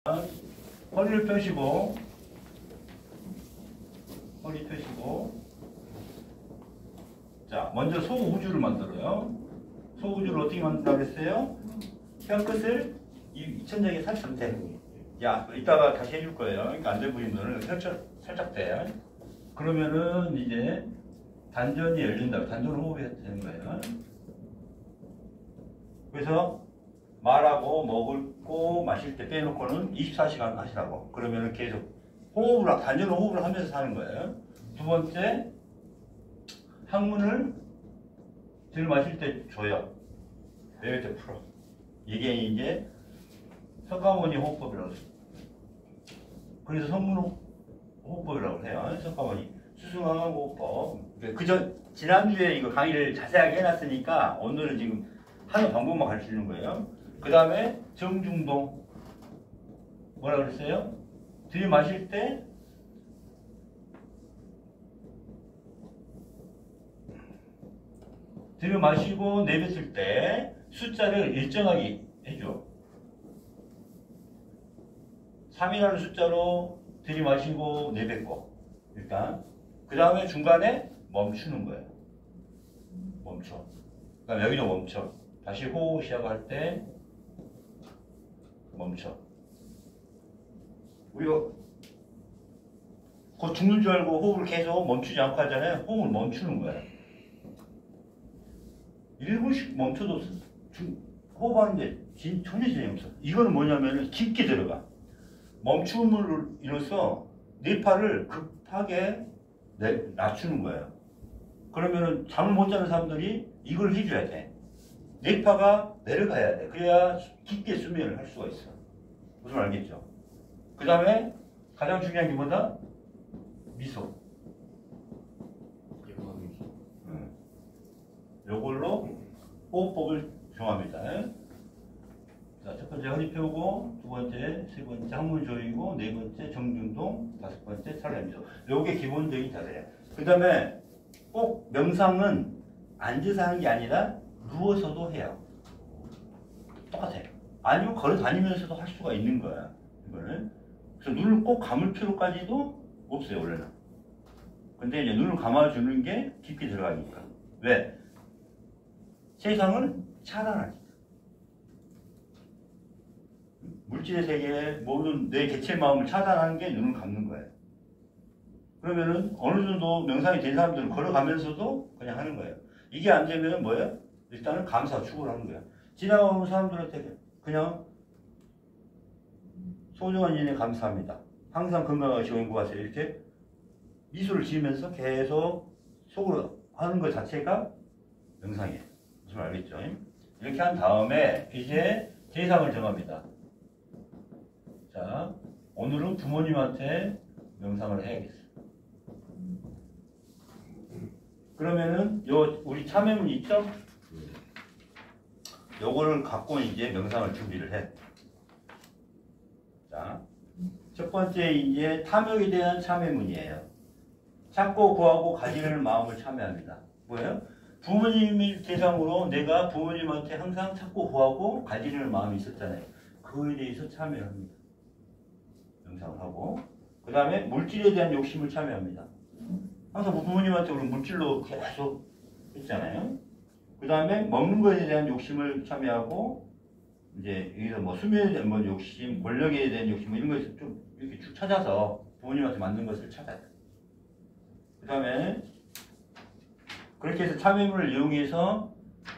허리를 펴시고, 허리 펴시고. 자, 먼저 소우주를 만들어요. 소우주를 어떻게 만든다고 했어요? 혀끝을 이 천장에 살짝 대. 야, 이따가 다시 해줄 거예요. 그러니까 안 돼 보이는 거는 살짝 대. 그러면은 이제 단전이 열린다. 단전 호흡이 되는 거예요. 그래서 말하고 먹고 마실 때 빼놓고는 24시간 하시라고. 그러면은 계속 단전 호흡을 하면서 사는 거예요. 두 번째, 항문을 들 마실 때 줘요. 내릴 때 풀어. 이게 이제 석가모니 호흡법이라고 해요. 그래서 성문 호흡법이라고 해요. 석가모니 수승항 호흡법. 지난주에 이거 강의를 자세하게 해놨으니까 오늘은 지금 하는 방법만 가르치는 거예요. 그 다음에 정중동. 뭐라 그랬어요? 들이마실 때 들이마시고 내뱉을 때 숫자를 일정하게 해줘. 3이라는 숫자로 들이마시고 내뱉고 일단 그 다음에 중간에 멈추는 거예요. 멈춰. 그다음에 여기도 멈춰. 다시 호흡 시작할 때 멈춰. 우리가 곧 죽는 줄 알고 호흡을 계속 멈추지 않고 하잖아요. 호흡을 멈추는 거예요. 1분씩 멈춰도 호흡하는데 전혀 지장이 없어. 이거는 뭐냐면 깊게 들어가. 멈춤을 이뤄서 뇌파를 급하게 낮추는 거예요. 그러면은 잠을 못 자는 사람들이 이걸 해줘야 돼. 뇌파가 내려가야 돼. 그래야 깊게 수면을 할 수가 있어. 무슨 말 알겠죠? 그 다음에 가장 중요한 게 뭐다? 미소. 요걸로 호흡법을 정합니다. 자, 첫 번째 허리 펴고, 두 번째, 세 번째 항문 조이고, 네 번째 정중동, 다섯 번째 살레미소. 요게 기본적인 자세예요. 그 다음에 꼭 명상은 앉아서 하는 게 아니라 누워서도 해요. 똑같아요. 아니면 걸어 다니면서도 할 수가 있는 거야. 이거는. 그래서 눈을 꼭 감을 필요까지도 없어요, 원래는. 근데 이제 눈을 감아주는 게 깊게 들어가니까. 왜? 세상을 차단하지. 물질의 세계에 모든 내 개체 마음을 차단하는 게 눈을 감는 거예요. 그러면은 어느 정도 명상이 된 사람들은 걸어가면서도 그냥 하는 거예요. 이게 안 되면 뭐예요? 일단은 감사, 축을 하는 거예요. 지나가는 사람들한테 그냥 소중한 인연 감사합니다. 항상 건강하시고 행복하세요. 이렇게 미소를 지으면서 계속 속으로 하는 것 자체가 명상이에요. 무슨 말 알겠죠? 이렇게 한 다음에 이제 대상을 정합니다. 자, 오늘은 부모님한테 명상을 해야겠어. 그러면은 우리 참여문 있죠? 요거를 갖고 이제 명상을 준비를 해. 자, 첫 번째 이제 탐욕에 대한 참여문이에요. 찾고 구하고 가지려는 마음을 참여합니다. 뭐예요? 부모님을 대상으로 내가 부모님한테 항상 찾고 구하고 가지려는 마음이 있었잖아요. 그거에 대해서 참여합니다. 명상을 하고. 그 다음에 물질에 대한 욕심을 참여합니다. 항상 부모님한테 우리 물질로 계속 했잖아요. 그 다음에 먹는 것에 대한 욕심을 참여하고, 이제 여기서 뭐 수면에 대한 뭐 욕심, 권력에 대한 욕심, 이런 것에서 좀 이렇게 쭉 찾아서 부모님한테 맞는 것을 찾아요. 그 다음에 그렇게 해서 참여물을 이용해서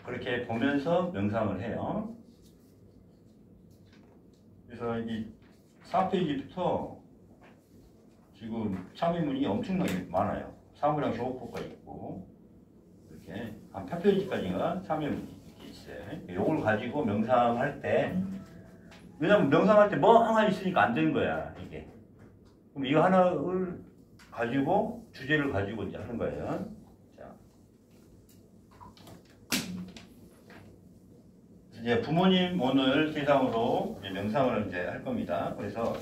그렇게 보면서 명상을 해요. 그래서 이 4페이지부터 지금 참여문이 엄청나게 많아요. 사무량 조호법가 있고, 이렇게 한 8페이지까지가 참여문이 이렇게 있어요. 이걸 가지고 명상할 때, 왜냐면 명상할 때 멍하니 있으니까 안 되는 거야, 이게. 그럼 이거 하나를 가지고, 주제를 가지고 이제 하는 거예요. 자. 이제 부모님 오늘 대상으로 이제 명상을 이제 할 겁니다. 그래서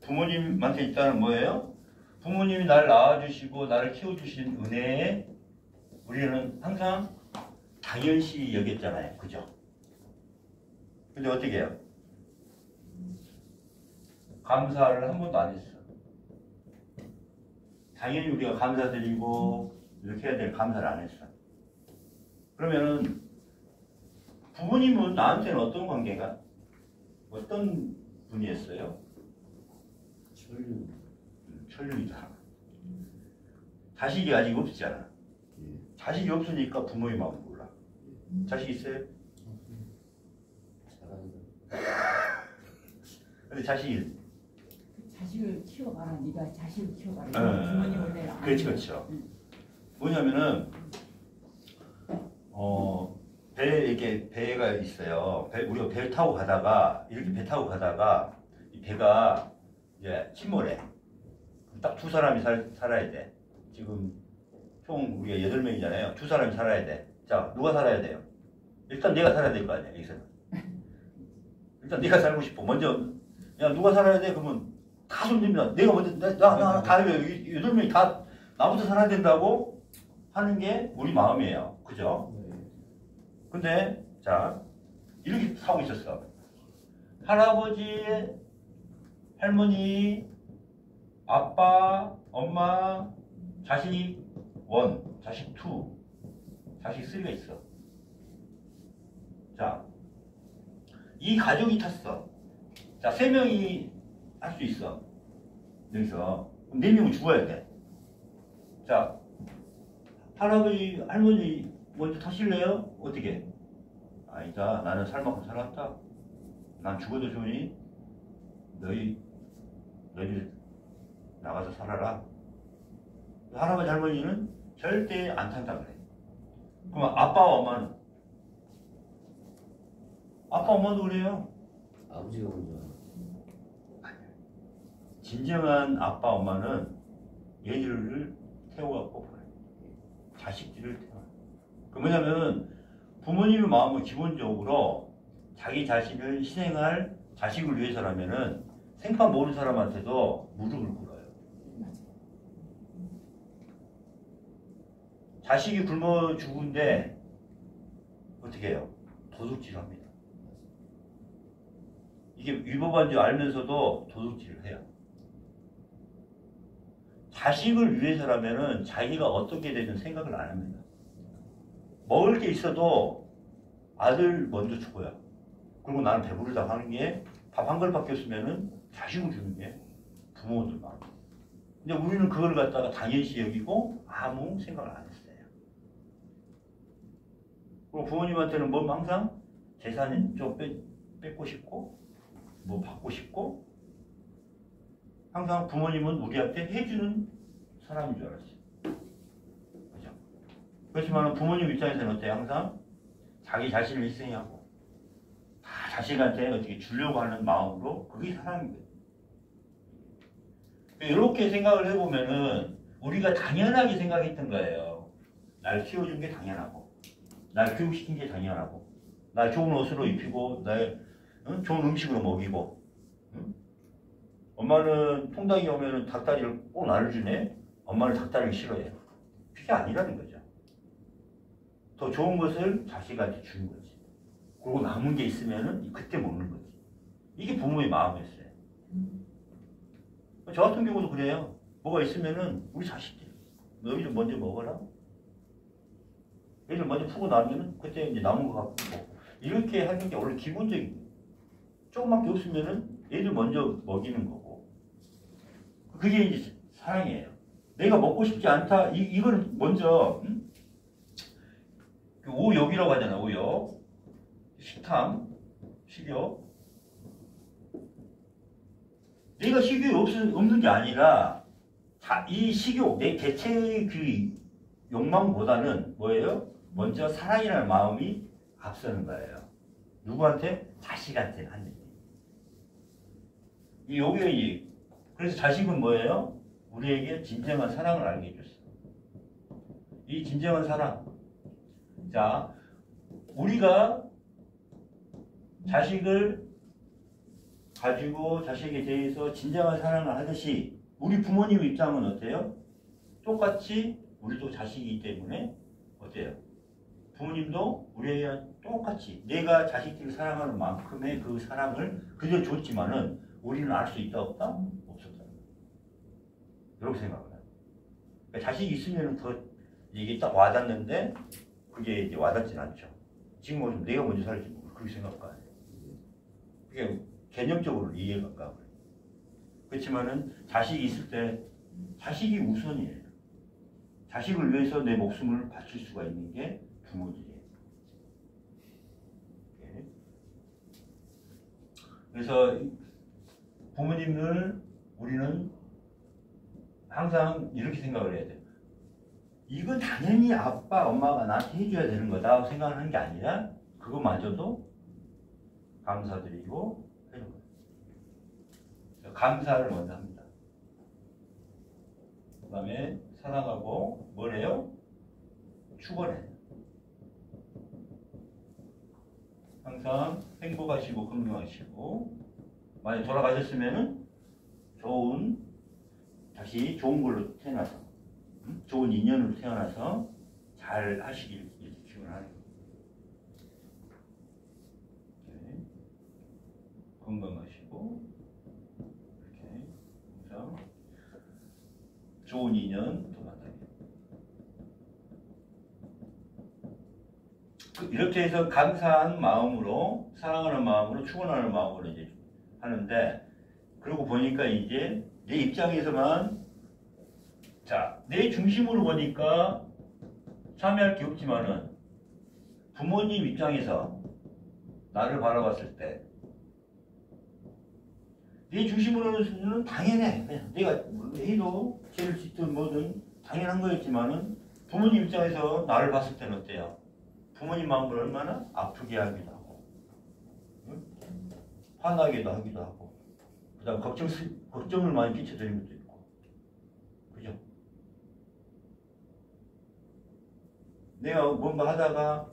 부모님한테 일단은 뭐예요? 부모님이 나를 낳아주시고 나를 키워주신 은혜에 우리는 항상 당연시 여겼잖아요. 그죠? 근데 어떻게 해요? 감사를 한 번도 안 했어. 당연히 우리가 감사드리고 이렇게 해야 될 감사를 안 했어. 그러면은 부모님은 나한테는 어떤 관계가? 어떤 분이었어요? 천륜이다. 자식이 아직 없잖아. 자식이 없으니까 부모의 마음을 몰라. 자식 있어요? 근데 자식을 키워봐라. 네가 자식을 키워봐라. 부모님을 내가. 그렇죠. 뭐냐면은 배에 이렇게 배가 있어요. 우리가 배를 타고 가다가 이렇게 배 타고 가다가 이 배가 이제 침몰해. 딱 두 사람이 살아야 돼. 지금 총 우리가 8명이잖아요. 두 사람이 살아야 돼. 자, 누가 살아야 돼요? 일단 내가 살아야 될 거 아니야, 여기서는. 일단 내가 살고 싶어. 먼저, 야, 누가 살아야 돼? 그러면 다 손듭니다. 내가 먼저, 다, 8명이 다 나부터 살아야 된다고 하는 게 우리 마음이에요. 그죠? 근데, 자, 이렇게 사고 있었어. 할아버지, 할머니, 아빠, 엄마, 자식 1, 자식 2, 자식 3가 있어. 자, 이 가족이 탔어. 자, 3명이 할 수 있어. 여기서. 그럼 4명은 죽어야 돼. 자, 할아버지, 할머니 먼저 타실래요? 어떻게? 아니다. 나는 살 만큼 살았다. 난 죽어도 좋으니 너희들 나가서 살아라. 할아버지, 할머니는 절대 안 탄다 그래. 그럼 아빠와 엄마는? 아빠, 엄마도 그래요. 아버지가 먼저. 진정한 아빠, 엄마는 얘들을 태워갖고 보내. 자식들을 태워. 그 뭐냐면 부모님의 마음은 기본적으로 자기 자신을 희생할 자식을 위해서라면은 생판 모르는 사람한테도 무릎을 꿇어요. 자식이 굶어 죽은데 어떻게 해요? 도둑질합니다. 이게 위법한 줄 알면서도 도둑질을 해요. 자식을 위해서라면은 자기가 어떻게 되는 생각을 안 합니다. 먹을 게 있어도 아들 먼저 죽어요. 그리고 나는 배부르다 하는 게 밥 한 그릇밖에 없으면은 자식을 주는 게 부모들 마음. 근데 우리는 그걸 갖다가 당연시 여기고 아무 생각을 안 했어요. 그리고 부모님한테는 뭐 항상 재산은 좀 뺏고 싶고 뭐 받고 싶고 항상 부모님은 우리한테 해주는 사람인 줄 알았어요. 그죠? 그렇지만 부모님 입장에서는 어때요? 항상 자기 자신을 희생하고 다 자식한테 어떻게 주려고 하는 마음으로 그게 사랑인 거예요. 이렇게 생각을 해보면은 우리가 당연하게 생각했던 거예요. 날 키워준 게 당연하고 날 교육시킨 게 당연하고 날 좋은 옷으로 입히고 날 좋은 음식으로 먹이고 엄마는 통닭이 오면은 닭다리를 꼭 나를 주네. 엄마는 닭다리를 싫어해요. 그게 아니라는 거죠. 더 좋은 것을 자식한테 주는 거지. 그리고 남은 게 있으면은 그때 먹는 거지. 이게 부모의 마음이었어요. 저 같은 경우도 그래요. 뭐가 있으면은 우리 자식들 너희들 먼저 먹어라. 얘들 먼저 푸고 나면은 그때 이제 남은 거 갖고 먹고. 이렇게 하는 게 원래 기본적인 거예요. 조금밖에 없으면은 얘들 먼저 먹이는 거고. 그게 이제 사랑이에요. 내가 먹고 싶지 않다. 이걸 먼저 그 오역이라고 하잖아. 오역. 식탐, 식욕. 내가 식욕이 없는 게 아니라 이 식욕, 내 개체의 그 욕망보다는 뭐예요? 먼저 사랑이라는 마음이 앞서는 거예요. 누구한테? 자식한테 하는 이 요게 그래서 자식은 뭐예요? 우리에게 진정한 사랑을 알게 해줬어. 이 진정한 사랑. 자, 우리가 자식을 가지고 자식에 대해서 진정한 사랑을 하듯이 우리 부모님 입장은 어때요? 똑같이 우리도 자식이기 때문에 어때요? 부모님도 우리에게 똑같이 내가 자식들을 사랑하는 만큼의 그 사랑을 그대로 줬지만은 우리는 알 수 있다 없다? 없었다. 이렇게 생각을 해요. 그러니까 자식이 있으면 더 이게 딱 와닿는데 그게 이제 와닿진 않죠. 지금 뭐 내가 먼저 살지 뭐 그렇게 생각할 거 아니에요. 그게 개념적으로 이해가 가까워요. 그렇지만은 자식이 있을 때 자식이 우선이에요. 자식을 위해서 내 목숨을 바칠 수가 있는 게 부모들이에요. 그래서 부모님을 우리는 항상 이렇게 생각을 해야 돼요. 이건 당연히 아빠, 엄마가 나한테 해줘야 되는 거다 생각을 하는 게 아니라 그거마저도 감사드리고 해주는 거예요. 감사를 먼저 합니다. 그 다음에 사랑하고 뭐래요? 축원해요. 항상 행복하시고 건강하시고 만약 돌아가셨으면은 다시 좋은 걸로 태어나서 좋은 인연으로 태어나서 잘 하시길 기원하는 거예요. 네. 건강하시고 이렇게 항상 좋은 인연 또 만나게. 이렇게 해서 감사한 마음으로 사랑하는 마음으로 축원하는 마음으로 이제 하는데 그러고 보니까 이제 내 입장에서만 자, 내 중심으로 보니까 참여할 게 없지만은 부모님 입장에서 나를 바라봤을 때 내 중심으로는 당연해. 그냥 내가 해도 죄를 짓든 뭐든 당연한 거였지만은 부모님 입장에서 나를 봤을 때는 어때요? 부모님 마음을 얼마나 아프게 하기도 하고 응? 화나기도 하기도 하고 그 다음 걱정을 많이 끼쳐드리는 것도 있고 그죠? 내가 뭔가 하다가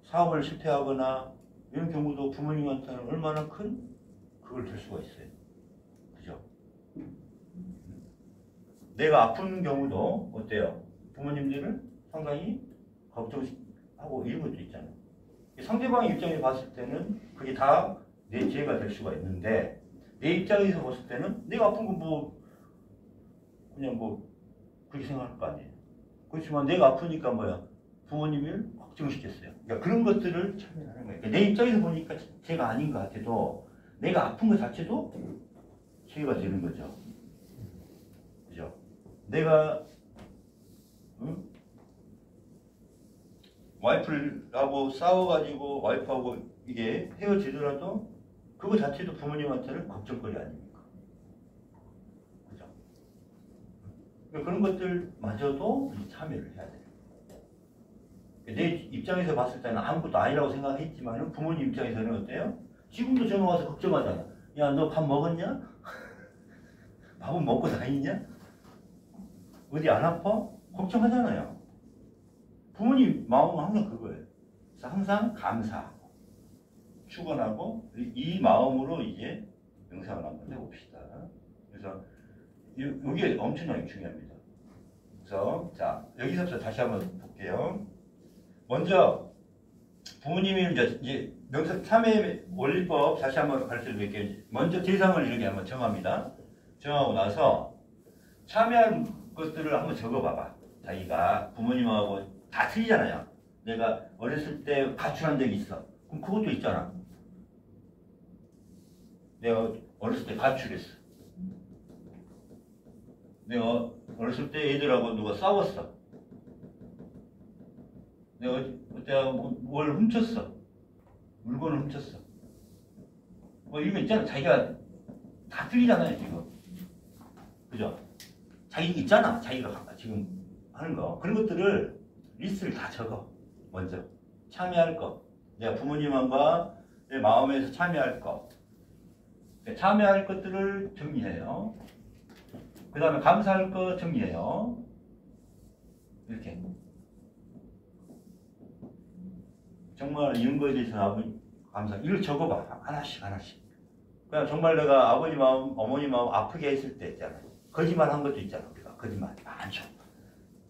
사업을 실패하거나 이런 경우도 부모님한테는 얼마나 큰 그걸 줄 수가 있어요. 그죠? 내가 아픈 경우도 어때요? 부모님들은 상당히 걱정하고 이런 것도 있잖아요. 상대방의 입장에서 봤을 때는 그게 다 내 죄가 될 수가 있는데 내 입장에서 봤을 때는 내가 아픈 건 뭐 그냥 뭐 그렇게 생각할 거 아니에요. 그렇지만 내가 아프니까 뭐야? 부모님을 걱정시켰어요. 그러니까 그런 것들을 참여하는 거예요. 그러니까 내 입장에서 보니까 죄가 아닌 것 같아도 내가 아픈 것 자체도 죄가 되는 거죠. 그죠? 내가 응? 와이프하고 싸워가지고 와이프하고 이게 헤어지더라도 그거 자체도 부모님한테는 걱정거리 아닙니까? 그죠? 그러니까 그런 것들마저도 참여를 해야 돼요. 내 입장에서 봤을 때는 아무것도 아니라고 생각했지만 부모님 입장에서는 어때요? 지금도 전화 와서 걱정하잖아. 야, 너 밥 먹었냐? 밥은 먹고 다니냐? 어디 안 아파? 걱정하잖아요. 부모님 마음은 항상 그거예요. 그래서 항상 감사하고 축원하고 이 마음으로 이제 명상을 한번 해봅시다. 그래서 이게 엄청나게 중요합니다. 그래서 자 여기서부터 다시 한번 볼게요. 먼저 부모님이 이제 명상 참회 원리법 다시 한번 가르쳐 드릴게요. 먼저 대상을 이렇게 한번 정합니다. 정하고 나서 참여할 것들을 한번 적어봐봐. 자기가 부모님하고 다 틀리잖아요. 내가 어렸을 때 가출한 적이 있어. 그럼 그것도 있잖아. 내가 어렸을 때 가출했어. 내가 어렸을 때 애들하고 누가 싸웠어. 내가 그때 뭘 훔쳤어. 물건을 훔쳤어. 뭐 이런 거 있잖아. 자기가 다 틀리잖아요, 지금. 그죠? 자기가 있잖아. 자기가 지금 하는 거. 그런 것들을 리스트를 다 적어. 먼저. 참여할 거. 내가 부모님과 내 마음에서 참여할 거. 참여할 것들을 정리해요. 그 다음에 감사할 거 정리해요. 이렇게. 정말 이런 거에 대해서는 아버지 감사. 이걸 적어봐. 하나씩 하나씩. 그냥 정말 내가 아버지 마음, 어머니 마음 아프게 했을 때 있잖아요. 거짓말 한 것도 있잖아. 우리가 거짓말 많죠.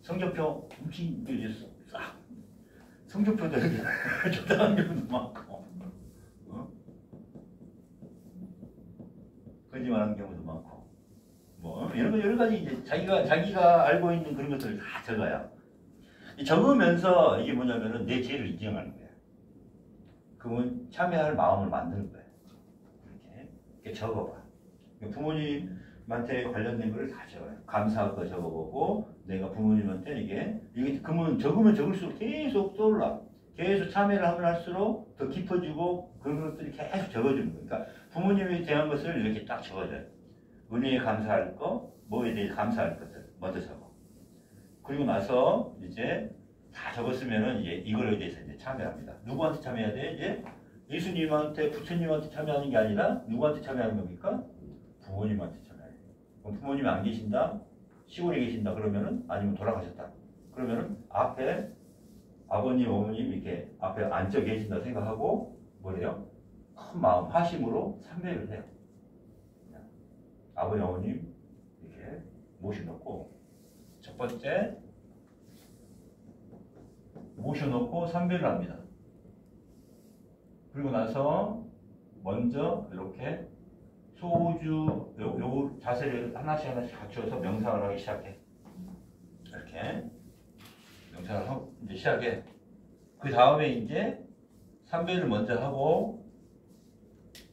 성적표 엄청 싹. 성적표도 이렇게 조작한 경우도 많고. 거짓말하는 경우도 많고 뭐 이런 거 여러 가지 이제 자기가 알고 있는 그런 것들을 다 적어요. 적으면서 이게 뭐냐면은 내 죄를 인정하는 거예요. 그러면 참여할 마음을 만드는 거예요. 이렇게 적어봐. 부모님한테 관련된 거를 다 적어요. 감사할 거 적어보고 내가 부모님한테 이게 그러면 적으면 적을수록 계속 떠올라. 계속 참여를 하면 할수록 더 깊어지고 그런 것들이 계속 적어주는 거예요. 그러니까 부모님에 대한 것을 이렇게 딱 적어줘요. 은혜에 감사할 거, 뭐에 대해 감사할 것들 먼저 적어. 그리고 나서 이제 다 적었으면은 이제 이거에 대해서 이제 참여합니다. 누구한테 참여해야 돼? 이제 예수님한테, 부처님한테 참여하는 게 아니라 누구한테 참여하는 겁니까? 부모님한테 참여해요. 그럼 부모님이 안 계신다? 시골에 계신다? 그러면은 아니면 돌아가셨다? 그러면은 앞에 아버님, 어머님 이렇게 앞에 앉아 계신다 생각하고 뭐래요? 큰 마음, 화심으로 참배를 해요. 아버님, 어머님 이렇게 모셔놓고 첫 번째 모셔놓고 삼배를 합니다. 그리고 나서 먼저 이렇게 소주 요 자세를 하나씩 갖추어서 명상을 하기 시작해. 이렇게 명상을 하고 이제 시작해. 그 다음에 이제 삼배를 먼저 하고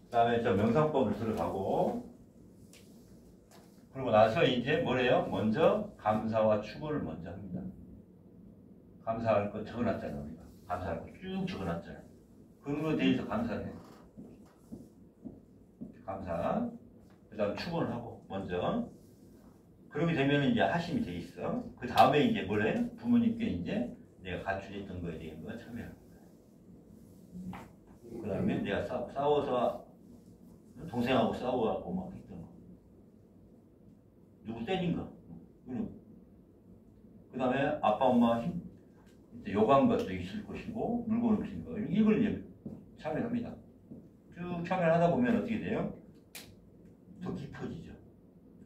그 다음에 저 명상법을 들어가고 그러고 나서 이제 뭐래요? 먼저 감사와 축원을 먼저 합니다. 감사할 거 적어놨잖아요. 우리가. 감사할 거 쭉 적어놨잖아요. 그런 거에 대해서 감사해. 감사. 그 다음 축원을 하고 먼저. 그렇게 되면 이제 하심이 돼 있어. 그 다음에 이제 뭐래? 부모님께 이제 내가 가출했던 거에 대한 거 참여하는 거야. 그 다음에 내가 싸워서 동생하고 싸워갖고 막 했던 거. 누구 때린 거. 그 다음에 아빠 엄마 요구한 것도 있을 것이고 물건을 주신 거. 이걸 이제 참여합니다. 쭉 참여하다 보면 어떻게 돼요? 더 깊어지죠.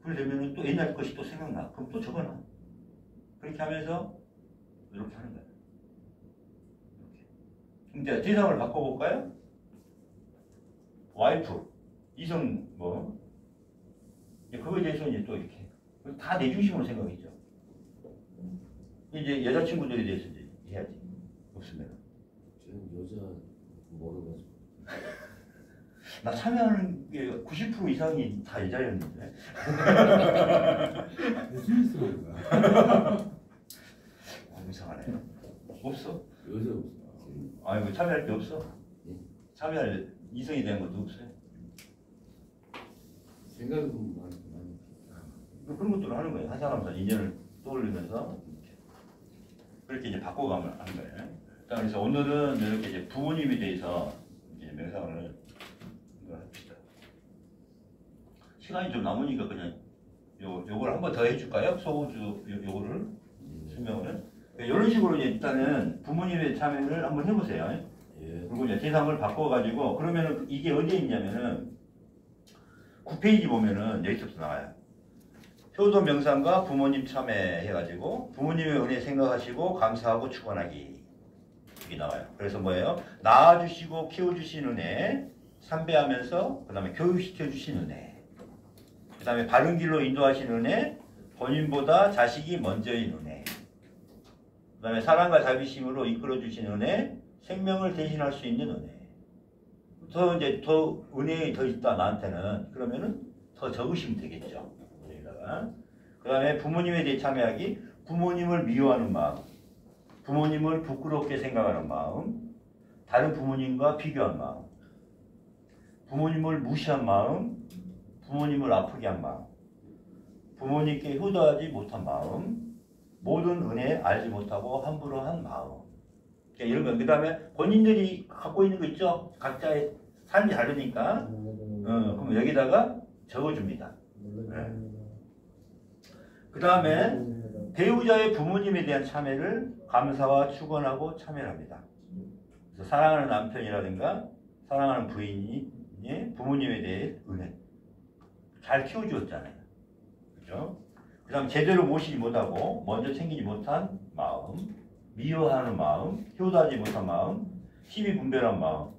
그러려면 또 옛날 것이 또 생각나. 그럼 또 적어놔. 그렇게 하면서 이렇게 하는 거예요. 이렇게. 이제 대상을 바꿔볼까요? 와이프, 이성 뭐 그거에 대해서 이제 또 이렇게 다 내 중심으로 생각했죠. 이제 여자친구들에 대해서 이제 해야지. 없으면. 저는 여자 모르가지고. 나 참여하는 게 90% 이상이 다 여자였는데. 무슨 있어요, 거야? 이상하네. 없어? 여자 없어. 아니 뭐 참여할 게 없어? 네. 참여할 이성이 된 것도 없어요? 생각은 많이. 그런 것들을 하는 거예요. 한 사람과 인연을 떠올리면서 그렇게 이제 바꿔가면 하는 거예요. 그래서 오늘은 이렇게 이제 부모님에 대해서 이제 명상을 합시다. 시간이 좀 남으니까 그냥 요걸 한번 더 해줄까요? 소우주 요거를 설명을. 이런 식으로 이제 일단은 부모님의 참여를 한번 해보세요. 예. 그리고 이제 대상을 바꿔가지고 그러면은 이게 어디에 있냐면은 9페이지 보면은 여기서부터 나와요. 효도 명상과 부모님 참여해가지고 부모님의 은혜 생각하시고 감사하고 축원하기 이게 나와요. 그래서 뭐예요? 낳아주시고 키워주신 은혜, 삼배하면서 그 다음에 교육시켜주신 은혜, 그 다음에 바른 길로 인도하신 은혜, 본인보다 자식이 먼저인 은혜, 그 다음에 사랑과 자비심으로 이끌어주신 은혜, 생명을 대신할 수 있는 은혜. 더 이제 더 은혜가 더 있다 나한테는 그러면은 더 적으시면 되겠죠. 그 다음에 부모님에 대해 참여하기, 부모님을 미워하는 마음, 부모님을 부끄럽게 생각하는 마음, 다른 부모님과 비교한 마음, 부모님을 무시한 마음, 부모님을 아프게 한 마음, 부모님께 효도하지 못한 마음, 모든 은혜 알지 못하고 함부로 한 마음. 이런 거. 그 다음에 본인들이 갖고 있는 거 있죠? 각자의 삶이 다르니까 그럼 여기다가 적어줍니다. 네. 그 다음에 배우자의 부모님에 대한 참여를 감사와 축원하고 참여합니다. 그래서 사랑하는 남편이라든가 사랑하는 부인이 부모님에 대해 은혜 잘 키워주었잖아요. 그죠? 그 다음 제대로 모시지 못하고 먼저 챙기지 못한 마음, 미워하는 마음, 효도하지 못한 마음, 힘이 분별한 마음,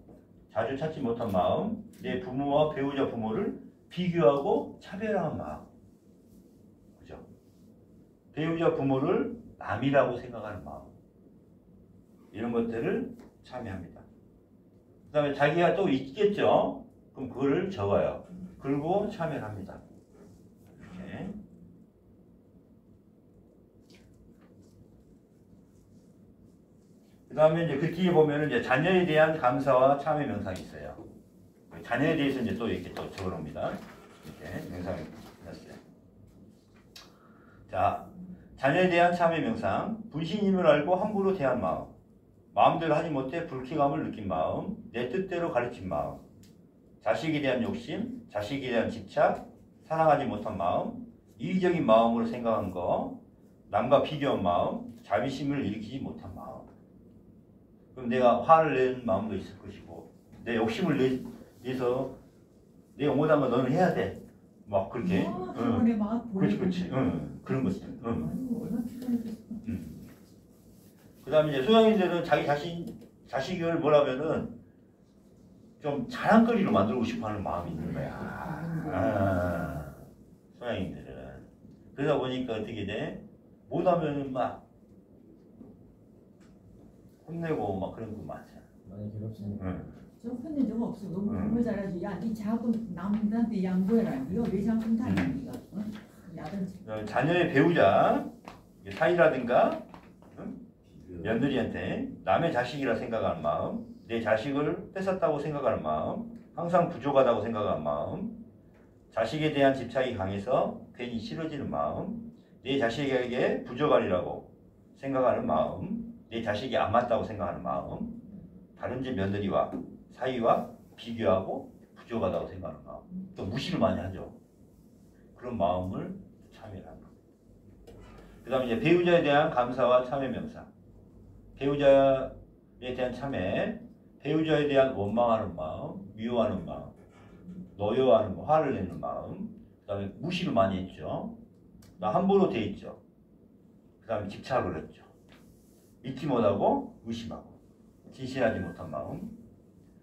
자주 찾지 못한 마음, 내 부모와 배우자 부모를 비교하고 차별하는 마음. 그죠? 배우자 부모를 남이라고 생각하는 마음. 이런 것들을 참여합니다. 그 다음에 자기가 또 있겠죠? 그럼 그거를 적어요. 그리고 참여합니다. 이렇게. 그 다음에 이제 그 뒤에 보면은 이제 자녀에 대한 감사와 참여 명상이 있어요. 자녀에 대해서 이제 또 이렇게 또 적어 놓습니다. 이렇게 명상을 해놨어요. 자, 자녀에 대한 참여 명상. 분신임을 알고 함부로 대한 마음. 마음대로 하지 못해 불쾌감을 느낀 마음. 내 뜻대로 가르친 마음. 자식에 대한 욕심, 자식에 대한 집착, 사랑하지 못한 마음, 이기적인 마음으로 생각한 거, 남과 비교한 마음, 자비심을 일으키지 못한 마음. 그럼 내가 화를 내는 마음도 있을 것이고, 내 욕심을 내서 내가 못한 거 너는 해야 돼. 막 그렇게. 할머니 마음 그렇지, 그렇지. 그런 것들. 아이고, 얼마나 필요했겠어. 그 다음에 이제 소양인들은 자기 자식을 뭐라면은 좀 자랑거리로 만들고 싶어 하는 마음이 있는 거야. 소양인들은. 그러다 보니까 어떻게 돼? 못하면은 막 혼내고 막 그런 거 많잖아. 많이 괴롭히는 저 혼낸 적 없어. 너무 공부 잘하지. 야, 네 자금 남한테 양보해라. 네가 왜 자금 타냐, 네가. 야단. 자녀의 배우자, 사이라든가 며느리한테 남의 자식이라 생각하는 마음, 내 자식을 뺏었다고 생각하는 마음, 항상 부족하다고 생각하는 마음, 자식에 대한 집착이 강해서 괜히 싫어지는 마음, 내 자식에게 부족하리라고 생각하는 마음, 내 자식이 안 맞다고 생각하는 마음, 다른 집 며느리와 사이와 비교하고 부족하다고 생각하는 마음, 또 무시를 많이 하죠. 그런 마음을 참여하는 것. 그 다음에 이제 배우자에 대한 감사와 참여 명상. 배우자에 대한 참여, 배우자에 대한 원망하는 마음, 미워하는 마음, 노여워하는 마음, 화를 내는 마음, 그 다음에 무시를 많이 했죠. 함부로 돼 있죠. 그 다음에 집착을 했죠. 믿지 못하고 의심하고, 진실하지 못한 마음,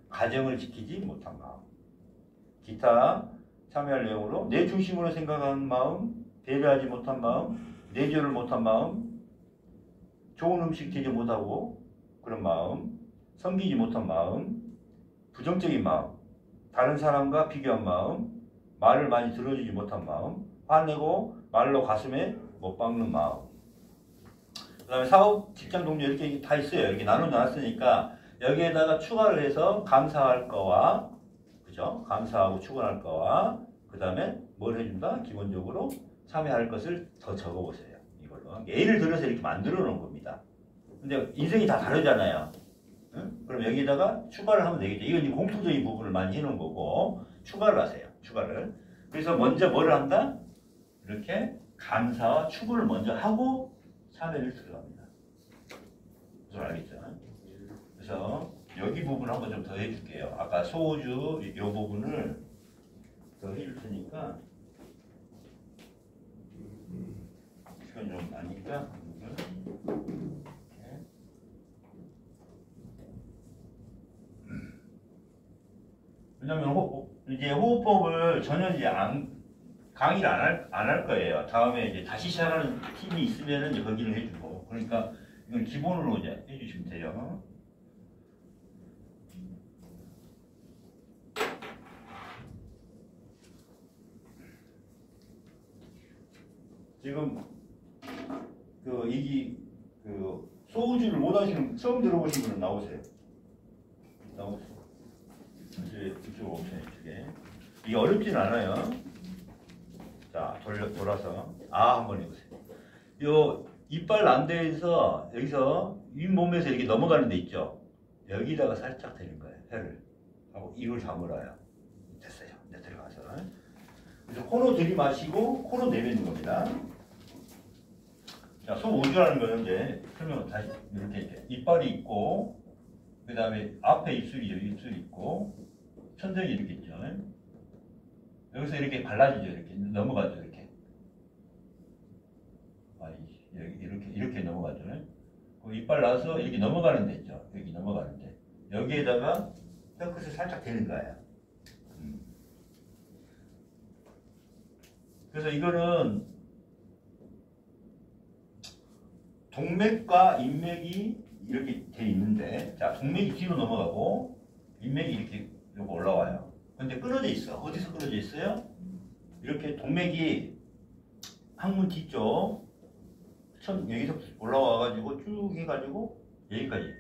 가정을 지키지 못한 마음, 기타 참여할 내용으로 내 중심으로 생각하는 마음, 배려하지 못한 마음, 내조를 못한 마음, 좋은 음식 제조 못하고 그런 마음, 섬기지 못한 마음, 부정적인 마음, 다른 사람과 비교한 마음, 말을 많이 들어주지 못한 마음, 화내고 말로 가슴에 못 박는 마음. 그 다음에 사업, 직장 동료 이렇게 다 있어요. 이렇게 나눠놨으니까 여기에다가 추가를 해서 감사할 거와, 그죠? 감사하고 축원할 거와, 그 다음에 뭘 해준다? 기본적으로 참여할 것을 더 적어보세요. 이걸로. 예를 들어서 이렇게 만들어 놓은 겁니다. 근데 인생이 다 다르잖아요. 응? 그럼 여기다가 추가를 하면 되겠죠. 이건 공통적인 부분을 많이 해놓은 거고, 추가를 하세요. 추가를. 그래서 먼저 뭐를 한다? 이렇게 감사와 축원을 먼저 하고 참여를 들어갑니다. 무슨 알겠죠? 그래서 여기 부분 한번 좀 더 해줄게요. 아까 소주 이 부분을 더 해줄 테니까 시간 좀 나니까 왜냐면 이제 호흡법을 전혀 이제 강의를 안 할 거예요. 다음에 이제 다시 시작하는 팀이 있으면은 이제 거기를 해주고, 그러니까 이건 기본으로 이제 해주시면 돼요. 지금 소우주를 못 하시는 처음 들어보신 분은 나오세요. 나오세요. 이쪽 오세요. 이쪽에. 이게 어렵진 않아요. 자, 돌아서 한번 해보세요. 요 이빨 난데에서 여기서 윗몸에서 이렇게 넘어가는 데 있죠. 여기다가 살짝 대는 거예요. 혀를 하고 입을 다물어요. 됐어요. 이제 들어가서. 그래서 코로 들이마시고 코로 내뱉는 겁니다. 자, 소우주라는 거는 이제 설명 다시 이렇게 이빨이 있고, 그 다음에 앞에 입술이 있고, 천정이 이렇게 있죠. 여기서 이렇게 발라지죠. 이렇게 넘어가죠. 이렇게. 이렇게 넘어가죠. 그 이빨 나서 이렇게 넘어가는 데 있죠. 여기 넘어가는데. 여기에다가 혀끝을 살짝 대는 거예요. 그래서 이거는 동맥과 인맥이 이렇게 돼 있는데, 자, 동맥이 뒤로 넘어가고 인맥이 이렇게 요거 올라와요. 근데 끊어져 있어. 어디서 끊어져 있어요? 이렇게 동맥이 항문 뒤쪽 여기서 올라와가지고 쭉 해가지고 여기까지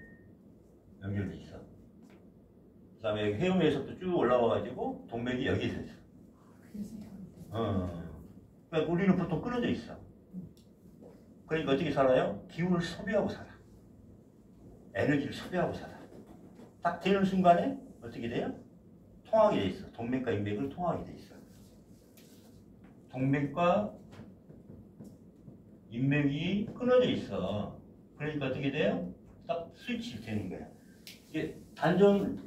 연결돼 있어. 그 다음에 여기 해음에서부터 쭉 올라와가지고 동맥이 여기서 있어. 그러니까 우리는 보통 끊어져 있어. 그러니까 어떻게 살아요? 기운을 소비하고 살아. 에너지를 소비하고 살아. 딱 되는 순간에 어떻게 돼요? 통하게 돼 있어. 동맥과 인맥을 통하게 돼 있어. 동맥과 인맥이 끊어져 있어. 그러니까 어떻게 돼요? 딱 스위치 되는 거야. 이게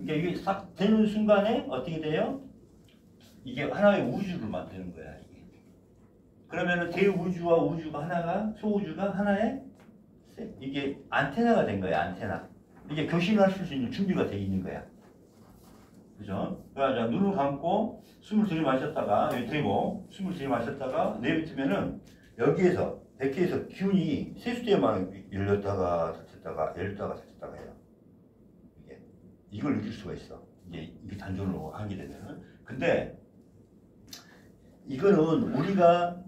이게 싹 되는 순간에 어떻게 돼요? 이게 하나의 우주를 만드는 거야. 이게. 그러면은 대우주와 우주가 하나가, 소우주가 하나의 이게 안테나가 된 거야. 안테나. 이게 교신할 수 있는 준비가 돼 있는 거야. 그죠? 그러니까 눈을 감고 숨을 들이마셨다가 여기 대고 숨을 들이마셨다가 내뱉으면은 여기에서 백회에서 기운이 세수대만 열렸다가 닫혔다가 열렸다가 닫혔다가 해요. 이걸 느낄 수가 있어. 이게 단전으로 하게 되면은. 근데 이거는 우리가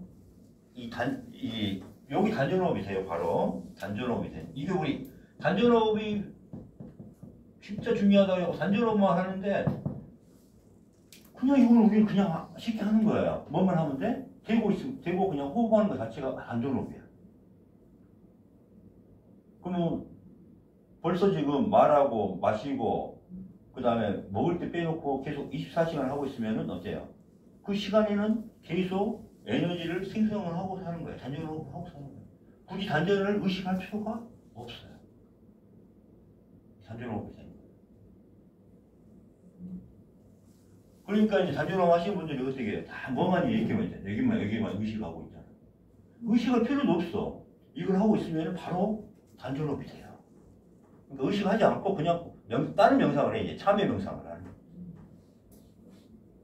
여기 단전호흡이 돼요. 바로 단전호흡이 돼. 이게 우리 단전호흡이 진짜 중요하다고 단전호흡만 하는데 그냥 이걸 우리는 그냥 쉽게 하는 거예요. 뭐만 하면 돼? 대고 그냥 호흡하는 것 자체가 단전호흡이야. 그러면 벌써 지금 말하고 마시고 그 다음에 먹을 때 빼놓고 계속 24시간 하고 있으면 어때요? 그 시간에는 계속 에너지를 생성을 하고 사는 거예요. 단전을 하고 사는 거예요. 굳이 단전을 의식할 필요가 없어요. 단전호흡이 되는 거예요. 그러니까 이제 단전호흡 하시는 분들이 어떻게 해요? 다 뭐만 얘기하면 돼. 여기만 의식하고 있잖아. 의식할 필요도 없어. 이걸 하고 있으면 바로 단전호흡이 돼요. 그러니까 의식하지 않고 그냥 다른 명상을 해. 이제 참여 명상을 하는 거예요.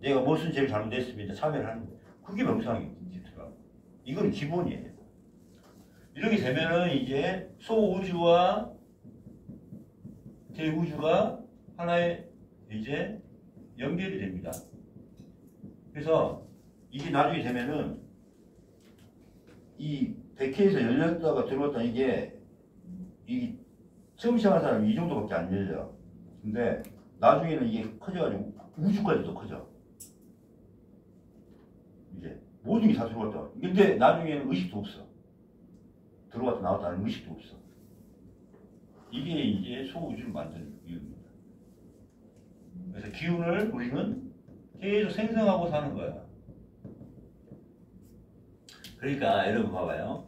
내가 무슨 죄를 잘못했습니다. 참여를 하는 거예요. 그게 명상이더라고. 이건 기본이에요. 이렇게 되면은 이제 소우주와 대우주가 하나의 이제 연결이 됩니다. 그래서 이게 나중에 되면은 이 백회에서 열렸다가 들어왔다 이게 처음 시작한 사람이 이 정도밖에 안 열려. 근데 나중에는 이게 커져가지고 우주까지도 커져. 이제 모든 게 다 들어왔다. 근데 나중에는 의식도 없어. 들어왔다 나왔다는 의식도 없어. 이게 이제 소우주를 만드는 이유입니다. 그래서 기운을 우리는 계속 생성하고 사는 거야. 그러니까 여러분 봐봐요.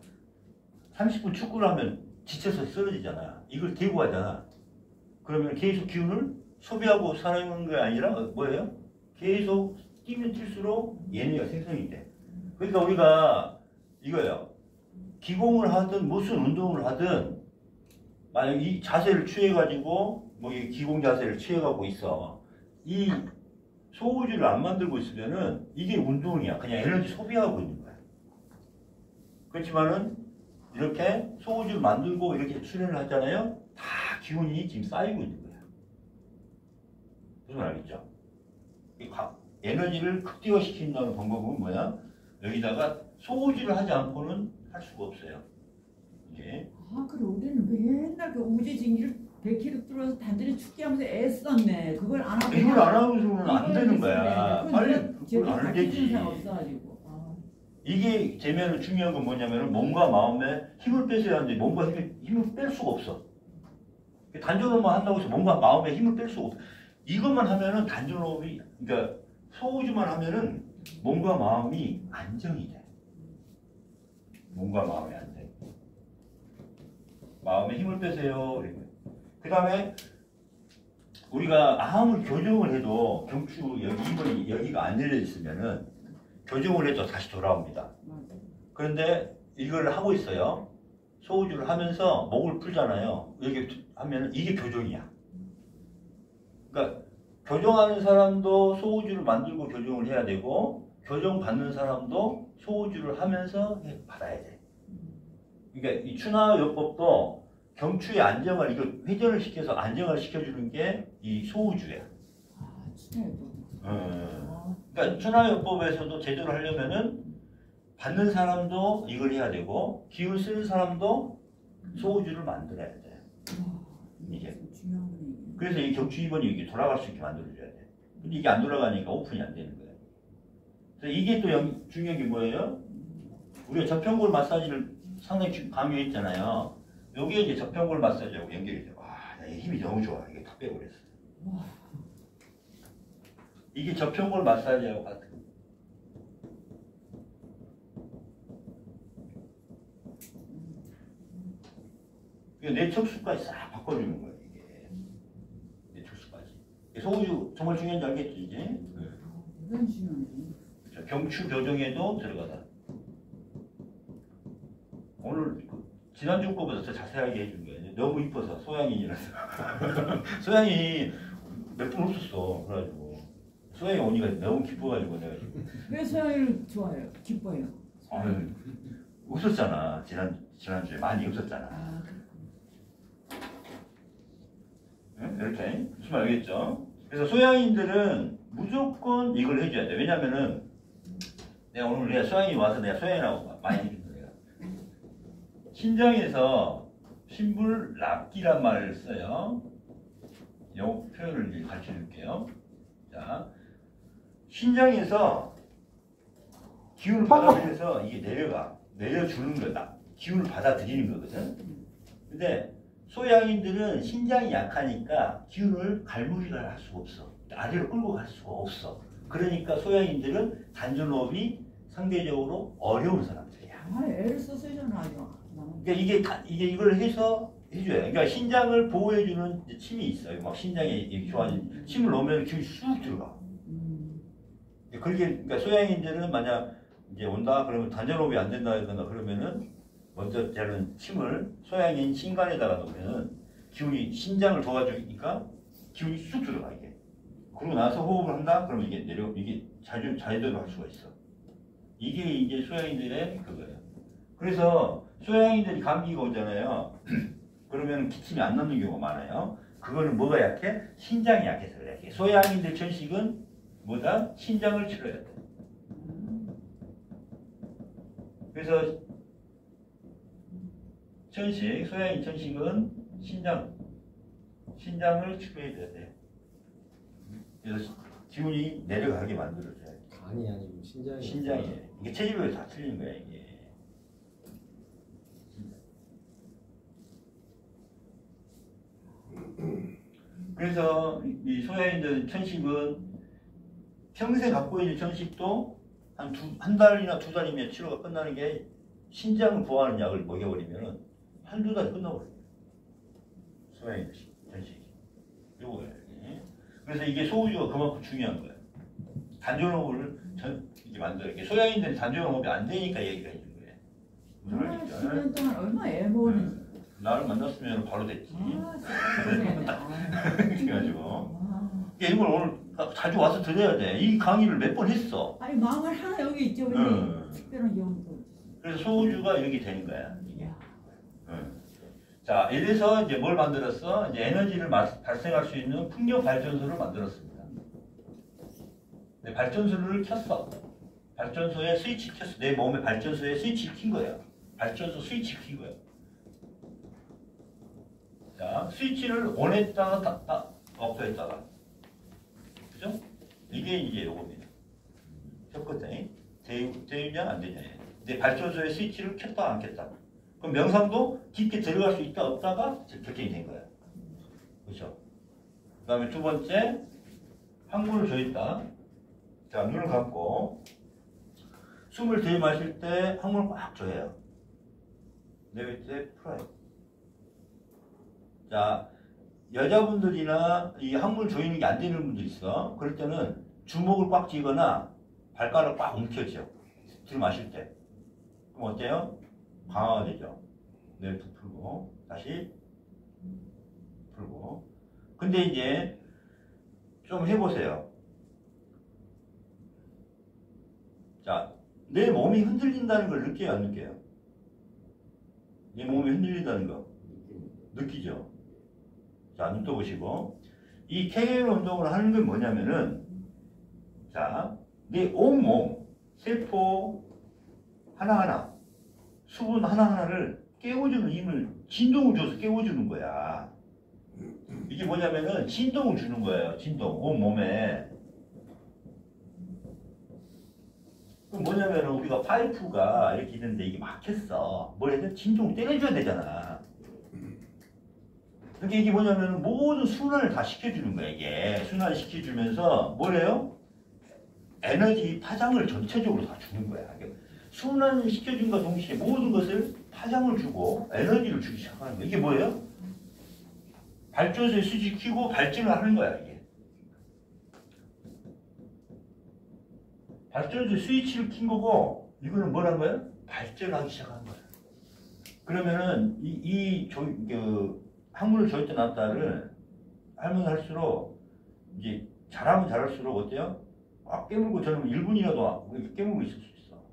30분 축구를 하면 지쳐서 쓰러지잖아. 이걸 대고 하잖아. 그러면 계속 기운을 소비하고 사는 게 아니라 뭐예요? 계속 뛰면 뛸수록 에너지가 생성이 돼. 그러니까 우리가 이거예요. 기공을 하든 무슨 운동을 하든 만약 이 자세를 취해가지고 뭐 이 기공 자세를 취해가고 있어. 이 소우주를 안 만들고 있으면은 이게 운동이야. 그냥 에너지 소비하고 있는 거야. 그렇지만은 이렇게 소우주를 만들고 이렇게 출연을 하잖아요. 다 기운이 지금 쌓이고 있는 거야. 무슨 말 알겠죠? 에너지를 극대화시킨다는 방법은 뭐야? 여기다가 소우주를 하지 않고는 할 수가 없어요. 이게. 그래 우리는 맨날 그 우주진기를 100km 뚫어서 단전에 축기하면서 애썼네. 그걸 안 하고. 이걸 안 하고서는 안 되는 거야. 빨리 그걸 안 하겠지. 없어가지고. 이게 되면 중요한 건 뭐냐면 몸과 마음에 힘을 빼서야 하는데 몸과 힘을 뺄 수가 없어. 단전호흡만 한다고 해서 몸과 마음에 힘을 뺄 수가 없어. 이것만 하면은 단전호흡이, 그러니까 소우주만 하면은 몸과 마음이 안정이 돼. 몸과 마음의 안정. 마음에 힘을 빼세요. 그 다음에 우리가 아무리 교정을 해도 경추 여기가 안 열려 있으면은 교정을 해도 다시 돌아옵니다. 그런데 이걸 하고 있어요. 소우주를 하면서 목을 풀잖아요. 이렇게 하면 이게 교정이야. 그러니까 교정하는 사람도 소우주를 만들고 교정을 해야 되고 교정 받는 사람도 소우주를 하면서 받아야 돼. 그러니까 이 추나요법도 경추의 안정을 이걸 회전을 시켜서 안정을 시켜주는 게 이 소우주야. 아, 추나요법. 그러니까 추나요법에서도 제대로 하려면은 받는 사람도 이걸 해야 되고 기운 쓰는 사람도 소우주를 만들어야 돼. 이게. 중요한 거네. 그래서 이 경추 2번이 이렇게 돌아갈 수 있게 만들어줘야 돼. 근데 이게 안 돌아가니까 오픈이 안 되는 거야. 그래서 이게 또 중요한 게 뭐예요? 우리가 저평골 마사지를 상당히 강요했잖아요. 여기에 이제 저평골 마사지하고 연결이 돼. 와, 나 힘이 너무 좋아. 이게 다 빼버렸어. 이게 저평골 마사지하고 같은 거. 내 척수까지 싹 바꿔주는 거예요. 이게 내 척수까지. 소우주 정말 중요한지 알겠지 이제? 이건 중요하네. 자, 경추 교정에도 들어가다. 오늘 지난주 거보다 더 자세하게 해준 거예요. 너무 이뻐서 소양인이라서. 소양이 몇 분 없었어. 그래가지고 소양이 오니까 너무 기뻐가지고 내가 지금. 왜 소양이를 좋아해요? 기뻐요. 아유, 없었잖아. 지난주에 많이 없었잖아. 아, 응? 이렇게 무슨 말 알겠죠? 그래서 소양인들은 무조건 이걸 해줘야 돼. 왜냐면은 내가 소양이 와서 내가 소양이라고 많이 해준 거야. 신장에서 신불납기란 말을 써요. 이 표현을 가르쳐 줄게요. 자, 신장에서 기운을 받아들여서 이게 내려주는 거다. 기운을 받아들이는 거거든. 근데 소양인들은 신장이 약하니까 기운을 갈무리를 할 수가 없어. 아래로 끌고 갈 수가 없어. 그러니까 소양인들은 단전호흡이 상대적으로 어려운 사람들이야. 아, 애를 써쓰잖아. 그러니까 이게 이걸 해서 해줘요. 그러니까 신장을 보호해주는 침이 있어요. 막 신장에 좋아진 침을 넣으면 기운이 쑥 들어가. 그러니까 소양인들은 만약 이제 온다 그러면 단전호흡이 안 된다 하거나 그러면은 먼저 자른 침을 소양인 신관에다가 넣으면 기운이 신장을 도와주니까 기운이 쑥 들어가 이게. 그러고 나서 호흡을 한다 그러면 이게 자유대로 할 수가 있어. 이게 이제 소양인들의 그거예요. 그래서 소양인들이 감기가 오잖아요. 그러면 기침이 안 나는 경우가 많아요. 그거는 뭐가 약해? 신장이 약해서 그래. 소양인들 천식은 뭐다? 신장을 치러야 돼. 그래서 천식, 소양인 천식은 신장을 치료해줘야 돼. 그래서 기운이 내려가게 만들어줘야 돼. 간이 아니고 신장이. 신장이에요. 이게 체질별로 다 틀린 거야 이게. 그래서 이 소양인들 천식은 평생 갖고 있는 천식도 한 달이나 두 달이면 치료가 끝나는 게 신장을 보호하는 약을 먹여버리면 한두 달이 끝나버려요. 소양인들 천식이. 요거예요. 그래서 이게 소우주가 그만큼 중요한 거예요. 단전호흡을 이렇게 만들어요. 소양인들이 단전호흡이 안 되니까 얘기가 있는 거예요. 무슨 말인지 10년 동안 얼마 애먹었는지. 나를 만났으면 바로 됐지. 아, 그래가지고 이걸 오늘 자주 와서 들어야 돼. 이 강의를 몇 번 했어. 아니 마음을 하나 여기 있죠. 특별한 경우도. 그래서 소우주가 이렇게 되는 거야. 이게. 자, 이래서 이제 뭘 만들었어? 이제 에너지를 발생할 수 있는 풍력 발전소를 만들었습니다. 네, 발전소를 켰어. 발전소에 스위치 켰어. 내 몸의 발전소에 스위치를 킨 거야. 발전소 스위치 킨 거야. 자, 스위치를 온했다가 닫다, 없어했다가. 그죠? 이게 이제 요겁니다. 켰거든. 되냐, 안 되냐. 내 발전소에 스위치를 켰다, 안 켰다. 그럼 명상도 깊게 들어갈 수 있다, 없다가 결정이 된 거야. 그렇죠? 그 다음에 두 번째, 항문을 조였다. 자, 눈을 감고 숨을 들이마실 때 항문을 꽉 조여요. 내뱉을 때 풀어요. 자, 여자분들이나 이 항문을 조이는 게 안 되는 분들 있어. 그럴 때는 주먹을 꽉 쥐거나 발가락을 꽉 움켜쥐어. 들이마실 때. 그럼 어때요? 강화가 되죠. 내뱉어 풀고 다시 풀고. 근데 이제 좀 해보세요. 자, 내 몸이 흔들린다는 걸 느껴요, 안 느껴요? 내 몸이 흔들린다는 거 느끼죠? 자, 눈 떠보시고. 이 케겔 운동을 하는 건 뭐냐면은, 자, 내 온몸, 세포 하나하나, 수분 하나하나를 깨워주는 힘을, 진동을 줘서 깨워주는 거야. 이게 뭐냐면은, 진동을 주는 거예요. 진동, 온몸에. 그럼 뭐냐면은, 우리가 파이프가 이렇게 있는데 이게 막혔어. 뭘 해야 돼? 진동을 때려줘야 되잖아. 그러니까 이게 뭐냐면 모든 순환을 다 시켜주는 거야. 이게 순환을 시켜주면서 뭐래요? 에너지 파장을 전체적으로 다 주는 거야. 순환을 시켜준과 동시에 모든 것을 파장을 주고 에너지를 주기 시작하는 거야. 이게 뭐예요? 발전소에 스위치 켜고 발전을 하는 거야. 이게 발전소에 스위치를 킨 거고, 이거는 뭐라는 거야? 발전을 하기 시작하는 거야. 그러면은 학문을 조였던 남자를 하면 할수록 이제 잘하면 잘할수록 어때요? 깨물고 저는 1분이라도 깨물고 있을 수 있어.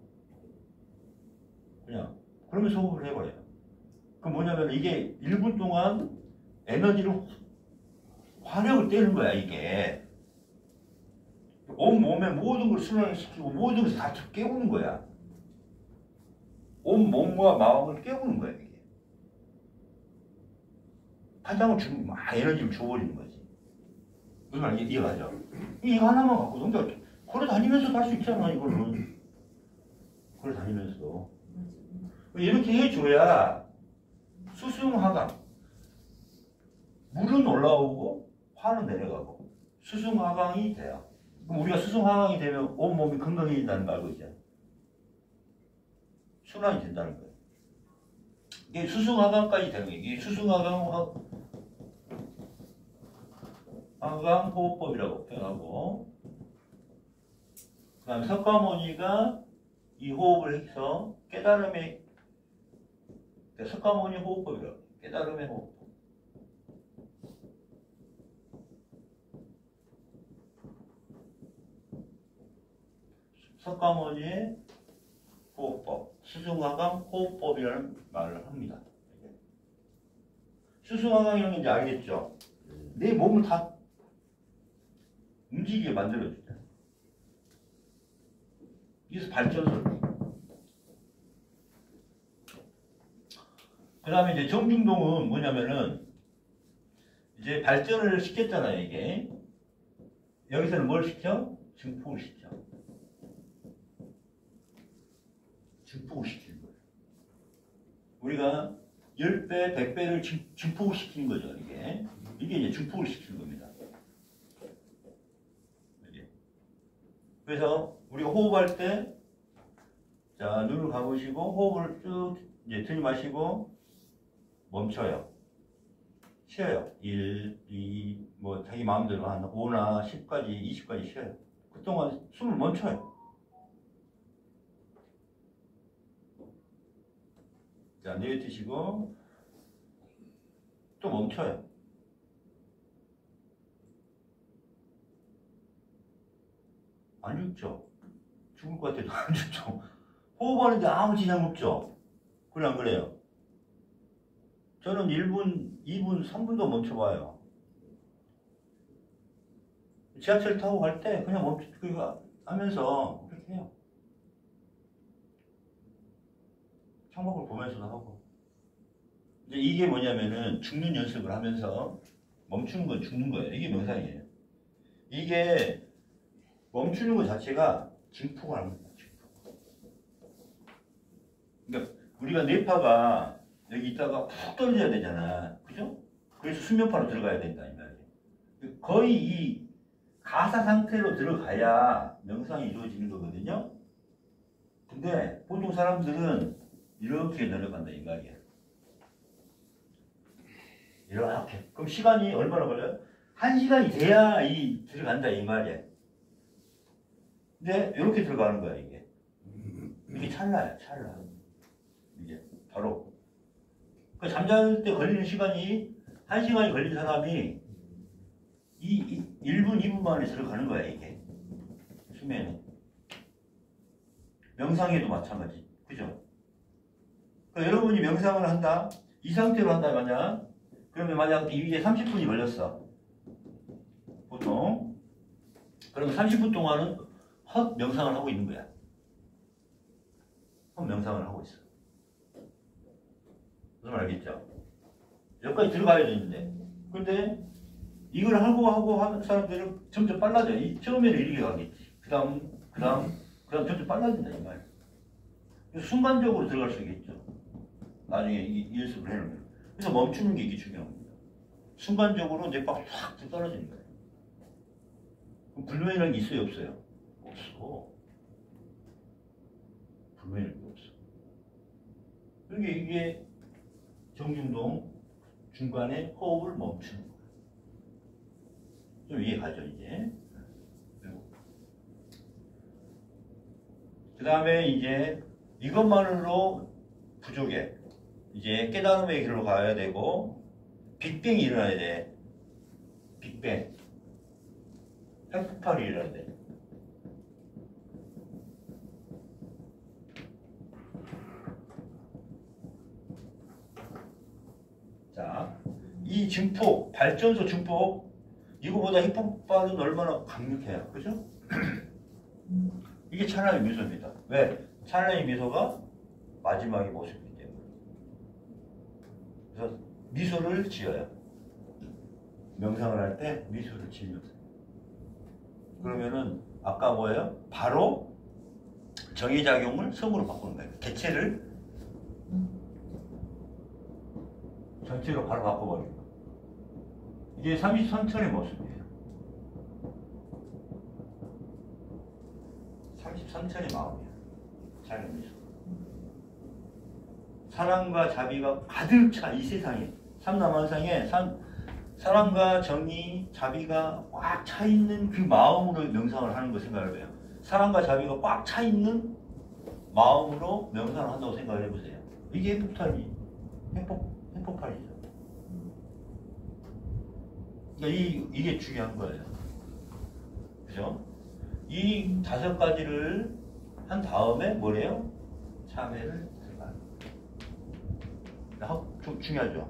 그냥 그러면서 호흡을 해버려요. 그 뭐냐면 이게 1분 동안 에너지를 화력을 떼는 거야. 이게 온 몸의 모든 걸 순환시키고 모든 것을 다 깨우는 거야. 온 몸과 마음을 깨우는 거야. 이게 파장을 주는, 막 에너지를 줘버리는 거지. 무슨 말인지 이해가죠? 이거 하나만 갖고 근데 걸어 다니면서도 할 수 있잖아. 이거는 걸어 다니면서도 이렇게 해줘야 수승하강, 물은 올라오고 화는 내려가고 수승하강이 돼요. 그럼 우리가 수승하강이 되면 온몸이 건강해진다는 거 알고 있잖아. 순환이 된다는 거예요. 이게 수승하강까지 되는 거예요. 이게 수승하강 호흡법이라고 표현하고, 그 다음에 석가모니가 이 호흡을 해서 깨달음의, 석가모니 호흡법이라고 해요. 깨달음의 호흡법. 석가모니의 호흡법, 수승하강 호흡법이라는 말을 합니다. 수승하강이라는 게 이제 알겠죠? 내 몸을 다 움직이게 만들어주자. 여기서 발전소를. 그 다음에 이제 정중동은 뭐냐면은, 이제 발전을 시켰잖아요, 이게. 여기서는 뭘 시켜? 증폭을 시켜. 증폭을 시키는 거예요. 우리가 10배, 100배를 증폭을 시키는 거죠, 이게. 이게 이제 증폭을 시키는 겁니다. 그래서 우리가 호흡할 때, 자, 눈을 감으시고 호흡을 쭉 이제 들이마시고 멈춰요. 쉬어요. 1, 2, 뭐 자기 마음대로 한 5나 10까지, 20까지 쉬어요. 그동안 숨을 멈춰요. 자, 내뱉으시고 또 멈춰요. 안 죽죠? 죽을 것 같아도 안 죽죠? 호흡하는데 아무 지장 없죠? 그래 안 그래요? 저는 1분, 2분, 3분도 멈춰봐요. 지하철 타고 갈 때 그냥 그거 하면서 그렇게 해요. 창밖을 보면서도 하고. 이제 이게 뭐냐면은 죽는 연습을 하면서 멈추는 건 죽는 거예요. 이게 명상이에요. 이게 멈추는 것 자체가 증폭을 하는 거예요. 증폭. 그러니까 우리가 뇌파가 여기 있다가 푹 떨어져야 되잖아. 그죠? 그래서 수면파로 들어가야 된다 이 말이에요. 거의 이 가사 상태로 들어가야 명상이 이루어지는 거거든요. 근데 보통 사람들은 이렇게 내려간다 이 말이야. 이렇게. 그럼 시간이 얼마나 걸려요? 1시간이 돼야 들어간다 이 말이야. 근데 이렇게 들어가는 거야 이게. 이게 찰나야 찰나. 이게 바로. 그 잠잘 때 걸리는 시간이 1시간이 걸린 사람이 1분, 2분 만에 들어가는 거야 이게. 수면에. 명상에도 마찬가지. 그죠? 그러니까 여러분이 명상을 한다. 이 상태로 한다 만약. 그러면 만약 이게 30분이 걸렸어. 보통. 그러면 30분 동안은 헛 명상을 하고 있는 거야. 헛 명상을 하고 있어. 무슨 말 알겠죠? 여기까지 들어가야 되는데. 근데 이걸 하고 하는 사람들은 점점 빨라져. 처음에는 이렇게 가겠지. 그 다음 점점 빨라진다, 이 말. 순간적으로 들어갈 수 있겠죠. 나중에 이 연습을 해놓으면. 그래서 멈추는 게 이게 중요합니다. 순간적으로 내 빡 확 떨어지는 거예요. 그럼 불면이라는 게 있어요, 없어요? 없어. 불면이라는 게 없어. 그러니까 이게 정중동 중간에 호흡을 멈추는 거예요. 좀 이해가죠, 이제. 그 다음에 이제 이것만으로 부족해. 이제 깨달음의 길로 가야 되고, 빅뱅이 일어나야 돼. 빅뱅. 핵폭발이 일어나야 돼. 자, 이 증폭, 발전소 증폭, 이거보다 핵폭발은 얼마나 강력해요. 그죠? 이게 찰나의 미소입니다. 왜? 찰나의 미소가 마지막의 모습이기 때문에. 그래서 미소를 지어요. 명상을 할 때 미소를 지으면서. 그러면은 아까 뭐예요? 바로 정의작용을 성으로 바꾸는 거예요. 개체를 전체로 바로 바꿔버리는 거예요. 이게 33천의 모습이에요. 33천의 마음이에요. 작은 미소. 사랑과 자비가 가득 차 이 세상에, 삼남한상에 사랑과 정의, 자비가 꽉 차 있는 그 마음으로 명상을 하는 거 생각을 해봐요. 사랑과 자비가 꽉 차 있는 마음으로 명상을 한다고 생각을 해보세요. 이게 핵폭발이죠. 그러니까 이게 중요한 거예요. 그죠? 이 5가지를 한 다음에 뭐래요? 참회를 들어가요. 좀 중요하죠?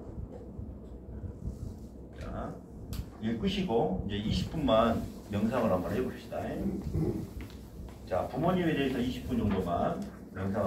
자, 이게 끝이고, 이제 20분만 명상을 한번 해봅시다. 자, 부모님에 대해서 20분 정도만 명상을